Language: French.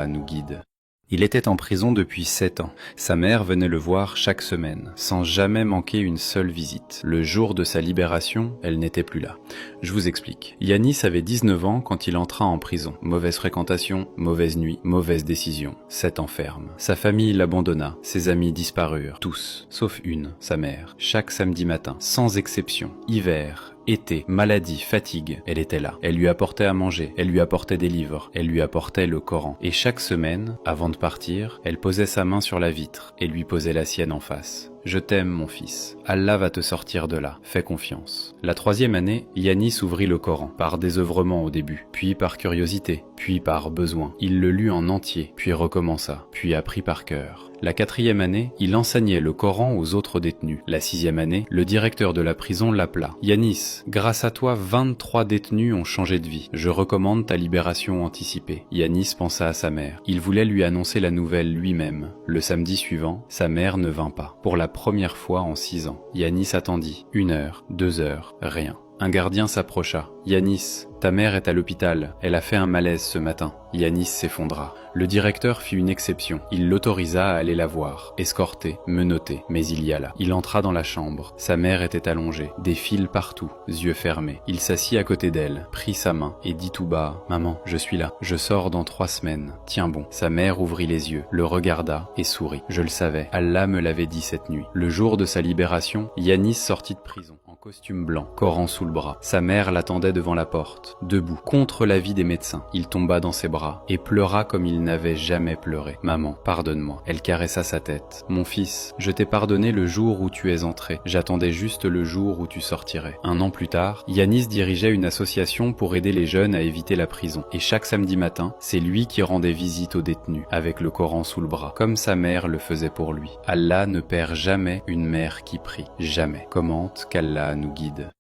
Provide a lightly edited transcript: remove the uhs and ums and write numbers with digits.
nous guide. Il était en prison depuis 7 ans. Sa mère venait le voir chaque semaine, sans jamais manquer une seule visite. Le jour de sa libération, elle n'était plus là. Je vous explique. Yanis avait 19 ans quand il entra en prison. Mauvaise fréquentation, mauvaise nuit, mauvaise décision. 7 ans ferme. Sa famille l'abandonna, ses amis disparurent, tous, sauf une, sa mère. Chaque samedi matin, sans exception, hiver, été, maladie, fatigue, elle était là. Elle lui apportait à manger, elle lui apportait des livres, elle lui apportait le Coran. Et chaque semaine, avant de partir, elle posait sa main sur la vitre et lui posait la sienne en face. « Je t'aime, mon fils. Allah va te sortir de là. Fais confiance. » La 3e année, Yanis ouvrit le Coran, par désœuvrement au début, puis par curiosité, puis par besoin. Il le lut en entier, puis recommença, puis apprit par cœur. La 4e année, il enseignait le Coran aux autres détenus. La 6e année, le directeur de la prison l'appela. « Yanis, grâce à toi, 23 détenus ont changé de vie. Je recommande ta libération anticipée. » Yanis pensa à sa mère. Il voulait lui annoncer la nouvelle lui-même. Le samedi suivant, sa mère ne vint pas. Pour la première fois en 6 ans. Yanis attendit. 1 heure, 2 heures, rien. Un gardien s'approcha. « Yanis, ta mère est à l'hôpital. Elle a fait un malaise ce matin. » Yanis s'effondra. Le directeur fit une exception. Il l'autorisa à aller la voir, escorté, menotté, mais il y alla. Il entra dans la chambre. Sa mère était allongée, des fils partout, yeux fermés. Il s'assit à côté d'elle, prit sa main et dit tout bas « Maman, je suis là. Je sors dans 3 semaines. Tiens bon. » Sa mère ouvrit les yeux, le regarda et sourit. Je le savais. Allah me l'avait dit cette nuit. Le jour de sa libération, Yanis sortit de prison. Costume blanc, Coran sous le bras. Sa mère l'attendait devant la porte, debout, contre l'avis des médecins. Il tomba dans ses bras et pleura comme il n'avait jamais pleuré. « Maman, pardonne-moi. » Elle caressa sa tête. « Mon fils, je t'ai pardonné le jour où tu es entré. J'attendais juste le jour où tu sortirais. » 1 an plus tard, Yanis dirigeait une association pour aider les jeunes à éviter la prison. Et chaque samedi matin, c'est lui qui rendait visite aux détenus, avec le Coran sous le bras, comme sa mère le faisait pour lui. Allah ne perd jamais une mère qui prie. Jamais. Commente qu'Allah nous guide.